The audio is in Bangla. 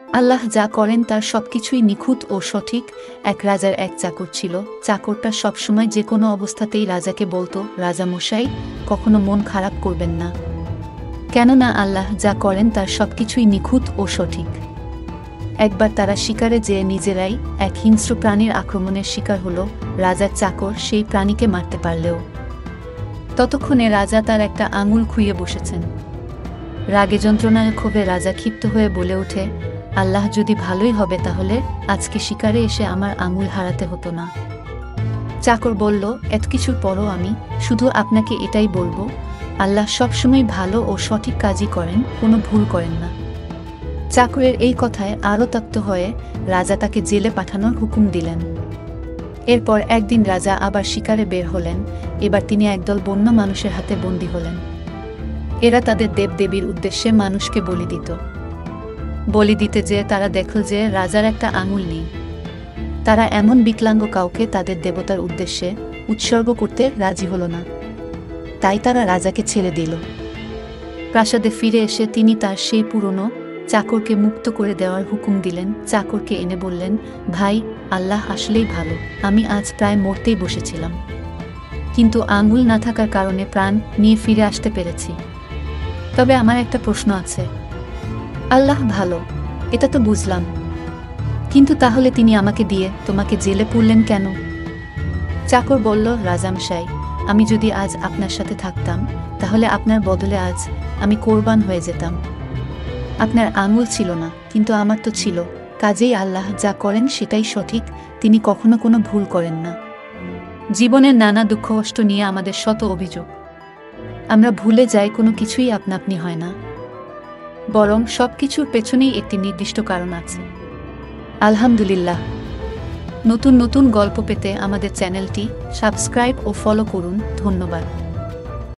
আল্লাহ যা করেন তার সবকিছুই নিখুঁত ও সঠিক। এক রাজার এক চাকর ছিল। চাকরটা সবসময় যে কোনো অবস্থাতেই রাজাকে বলতো, রাজা মশাই, কখনো মন খারাপ করবেন না, কেননা আল্লাহ যা করেন তার সবকিছুই নিখুঁত ও সঠিক। একবার তারা শিকারে যেয়ে নিজেরাই এক হিংস্র প্রাণীর আক্রমণের শিকার হলো। রাজার চাকর সেই প্রাণীকে মারতে পারলেও ততক্ষণে রাজা তার একটা আঙুল খুইয়ে বসেছেন। রাগে যন্ত্রণায় ক্ষোভে রাজা ক্ষিপ্ত হয়ে বলে ওঠে, আল্লাহ যদি ভালোই হবে তাহলে আজকে শিকারে এসে আমার আঙুল হারাতে হতো না। চাকর বলল, এত কিছুর পরও আমি শুধু আপনাকে এটাই বলবো, আল্লাহ সবসময় ভালো ও সঠিক কাজই করেন, কোনো ভুল করেন না। চাকরের এই কথায় আরও তপ্ত হয়ে রাজা তাকে জেলে পাঠানোর হুকুম দিলেন। এরপর একদিন রাজা আবার শিকারে বের হলেন। এবার তিনি একদল বন্য মানুষের হাতে বন্দী হলেন। এরা তাদের দেবদেবীর উদ্দেশ্যে মানুষকে বলি দিত। বলি দিতে যেয়ে তারা দেখল যে রাজার একটা আঙুল নেই। তারা এমন বিকলাঙ্গ কাউকে তাদের দেবতার উদ্দেশ্যে উৎসর্গ করতে রাজি হল না। তাই তারা রাজাকে ছেড়ে দিল। প্রাসাদে ফিরে এসে তিনি তার সেই পুরনো চাকরকে মুক্ত করে দেওয়ার হুকুম দিলেন। চাকরকে এনে বললেন, ভাই, আল্লাহ আসলেই ভালো। আমি আজ প্রায় মরতেই বসেছিলাম, কিন্তু আঙুল না থাকার কারণে প্রাণ নিয়ে ফিরে আসতে পেরেছি। তবে আমার একটা প্রশ্ন আছে। আল্লাহ ভালো, এটা তো বুঝলাম, কিন্তু তাহলে তিনি আমাকে দিয়ে তোমাকে জেলে পুরলেন কেন? চাকর বলল, রাজামশাই, আমি যদি আজ আপনার সাথে থাকতাম তাহলে আপনার বদলে আজ আমি কোরবান হয়ে যেতাম। আপনার আঙুল ছিল না, কিন্তু আমার তো ছিল। কাজেই আল্লাহ যা করেন সেটাই সঠিক, তিনি কখনো কোনো ভুল করেন না। জীবনের নানা দুঃখ কষ্ট নিয়ে আমাদের শত অভিযোগ, আমরা ভুলে যাই কোনো কিছুই আপনা আপনি হয় না, বরং সব কিছুর পেছনেই একটি নির্দিষ্ট কারণ আছে। আলহামদুলিল্লাহ। নতুন নতুন গল্প পেতে আমাদের চ্যানেলটি সাবস্ক্রাইব ও ফলো করুন। ধন্যবাদ।